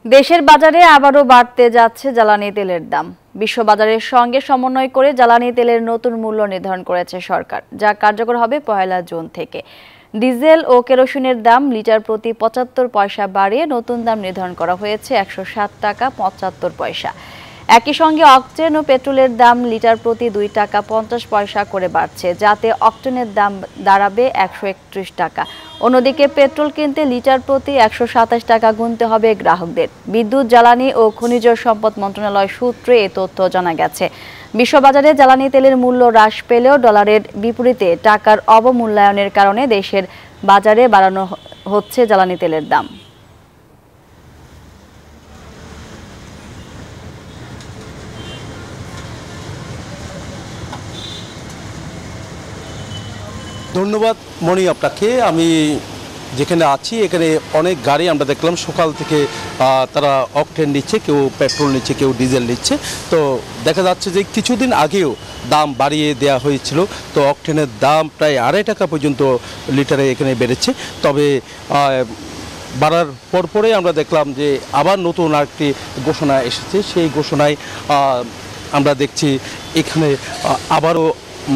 দেশের বাজারে আবারও বাড়তে যাচ্ছে জ্বালানি তেলের দাম। বিশ্ববাজারের সঙ্গে সমন্বয় করে জ্বালানি তেলের নতুন মূল্য নির্ধারণ করেছে সরকার, যা কার্যকর হবে ১ জুন থেকে। ডিজেল ও কেরোসিনের দাম লিটার প্রতি ৭৫ পয়সা বাড়িয়ে নতুন দাম নির্ধারণ করা হয়েছে ১৬০ টাকা ৭৫ পয়সা। একই সঙ্গে অকটেন ও পেট্রোলের দাম লিটার প্রতি ২ টাকা ৫০ পয়সা করে বাড়ছে, যাতে অকটেনের দাম দাঁড়াবে ১৩১ টাকা। অন্যদিকে পেট্রোল কিনতে লিটার প্রতি ১২৭ টাকা গুনতে হবে গ্রাহকদের। বিদ্যুৎ, জ্বালানি ও খনিজ সম্পদ মন্ত্রণালয় সূত্রে এ তথ্য জানা গেছে। বিশ্ববাজারে জ্বালানি তেলের মূল্য হ্রাস পেলেও ডলারের বিপরীতে টাকার অবমূল্যায়নের কারণে দেশের বাজারে বাড়ানো হচ্ছে জ্বালানি তেলের দাম। ধন্যবাদ মণি আপনাকে। আমি যেখানে আছি এখানে অনেক গাড়ি আমরা দেখলাম সকাল থেকে তারা অকটেন নিচ্ছে, কেউ পেট্রোল নিচ্ছে, কেউ ডিজেল নিচ্ছে। তো দেখা যাচ্ছে যে কিছুদিন আগেও দাম বাড়িয়ে দেওয়া হয়েছিল। তো অকটেনের দাম প্রায় ২.৫ টাকা পর্যন্ত লিটারে এখানে বেড়েছে। তবে বাড়ার পরপরে আমরা দেখলাম যে আবার নতুন আরেকটি ঘোষণা এসেছে। সেই ঘোষণায় আমরা দেখছি এখানে আবারও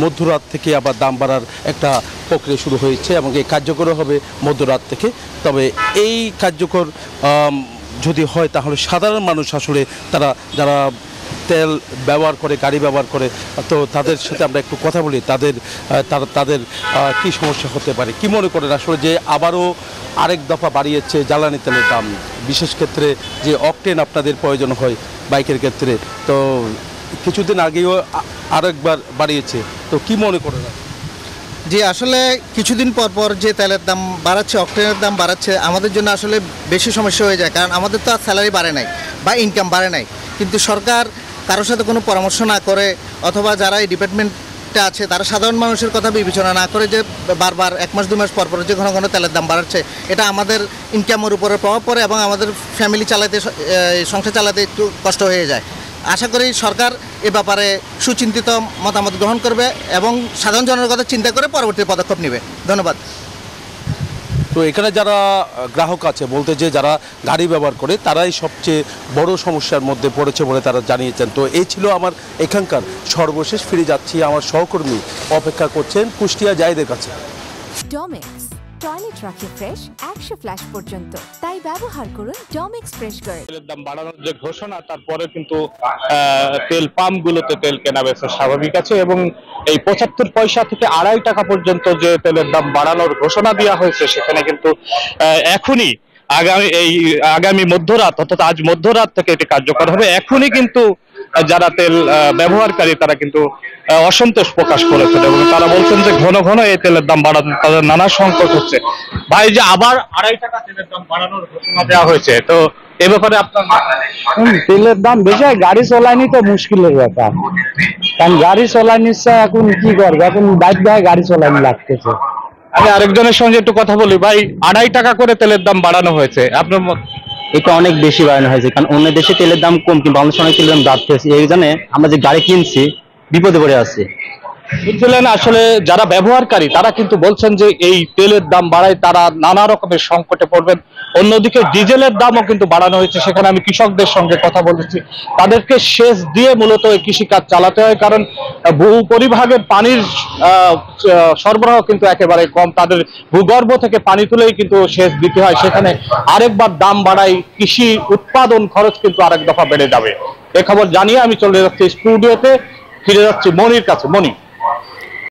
মধ্যরাত থেকে আবার দাম বাড়ার একটা প্রক্রিয়া শুরু হয়েছে এবং এই কার্যকর হবে মধ্যরাত থেকে। তবে এই কার্যকর যদি হয় তাহলে সাধারণ মানুষ আসলে যারা তেল ব্যবহার করে, গাড়ি ব্যবহার করে, তো তাদের সাথে আমরা একটু কথা বলি। তাদের কি সমস্যা হতে পারে, কি মনে করেন আসলে যে আবারও আরেক দফা বাড়িয়েছে জ্বালানি তেলের দাম, বিশেষ ক্ষেত্রে যে অকটেন আপনাদের প্রয়োজন হয় বাইকের ক্ষেত্রে, তো কিছুদিন আগেও আরেকবার বাড়িয়েছে, তো কি মনে করেন? জি, আসলে কিছুদিন পর পর যে তেলের দাম বাড়াচ্ছে, অকটেনের দাম বাড়াচ্ছে, আমাদের জন্য আসলে বেশি সমস্যা হয়ে যায়। কারণ আমাদের তো আর স্যালারি বাড়ে নাই বা ইনকাম বাড়ে নাই, কিন্তু সরকার কারোর সাথে কোনো পরামর্শ না করে অথবা যারা এই ডিপার্টমেন্টে আছে তারা সাধারণ মানুষের কথা বিবেচনা না করে যে বারবার ১ মাস ২ মাস পর পর যে ঘন ঘন তেলের দাম বাড়াচ্ছে, এটা আমাদের ইনকামের উপরে প্রভাব পড়ে এবং আমাদের ফ্যামিলি চালাতে, সংসার চালাতে একটু কষ্ট হয়ে যায়। আশা করি সরকার এ ব্যাপারে সুচিন্তিত মতামত গ্রহণ করবে এবং সাধারণ জনের কথা চিন্তা করে পরবর্তী পদক্ষেপ নেবে। ধন্যবাদ। তো এখানে যারা গ্রাহক আছে, বলতে যে যারা গাড়ি ব্যবহার করে, তারাই সবচেয়ে বড় সমস্যার মধ্যে পড়েছে বলে তারা জানিয়েছেন। তো এই ছিল আমার এখানকার সর্বশেষ। ফিরে যাচ্ছি, আমার সহকর্মী অপেক্ষা করছেন কুষ্টিয়া জাহিদের কাছে। ডমেক্স টয়লেট রাখে ফ্রেশ ১০০ ফ্ল্যাশ পর্যন্ত, তাই ব্যবহার করুন ডমেক্স ফ্রেশ গার্ড। তেলের দাম বাড়ানোর যে ঘোষণা, তারপরে কিন্তু তেল পাম্পগুলোতে তেল কেনা বেচা স্বাভাবিক আছে এবং এই ৭৫ পয়সা থেকে ২.৫ টাকা পর্যন্ত যে তেলের দাম বাড়ানোর ঘোষণা দেওয়া হয়েছে, সেখানে কিন্তু এখনই আগামী মধ্যরাত, অর্থাৎ আজ মধ্যরাত থেকে এটি কার্যকর হবে। এখনই কিন্তু যারা তেল ব্যবহারকারী তারা কিন্তু অসন্তোষ প্রকাশ করেছেন এবং তারা বলছেন যে ঘন ঘন এই তেলের দাম বাড়াতে তাদের নানা সংকট হচ্ছে। ভাই, যে আবার ২.৫ টাকা তেলের দাম বাড়ানোর ঘোষণা দেওয়া হয়েছে, তো এ ব্যাপারে আপনার? তেলের দাম বেশি, গাড়ি চলাইনি তো মুশকিলের ব্যাপার, কারণ গাড়ি চলাইনি এখন কি করবে, এখন বাইক গায়ে গাড়ি চলাইনি লাগতেছে। আমি আরেকজনের সঙ্গে একটু কথা বলি। ভাই, ২.৫ টাকা করে তেলের দাম বাড়ানো হয়েছে, আপনার মত? এটা অনেক বেশি বাড়ানো হয়েছে, কারণ অন্য দেশে তেলের দাম কম, কিন্তু বাংলাদেশে অনেক তেলের দাম বাড়তেছে। এই জন্য আমরা যে গাড়ি কিনছি বিপদে পড়ে আছি। বুঝলেন, আসলে যারা ব্যবহারকারী তারা কিন্তু বলছেন যে এই তেলের দাম বাড়ায় তারা নানা রকমের সংকটে পড়বেন। অন্যদিকে ডিজেলের দামও কিন্তু বাড়ানো হয়েছে। সেখানে আমি কৃষকদের সঙ্গে কথা বলেছি, তাদেরকে সেচ দিয়ে মূলত এই কৃষিকাজ চালাতে হয়, কারণ বহু পরিভাগের পানির সরবরাহ কিন্তু একেবারে কম। তাদের ভূগর্ভ থেকে পানি তুলেই কিন্তু সেচ দিতে হয়। সেখানে আরেকবার দাম বাড়ায় কৃষি উৎপাদন খরচ কিন্তু আরেক দফা বেড়ে যাবে। এ খবর জানিয়ে আমি চলে যাচ্ছি স্টুডিওতে, ফিরে যাচ্ছি মনির কাছে। মনি।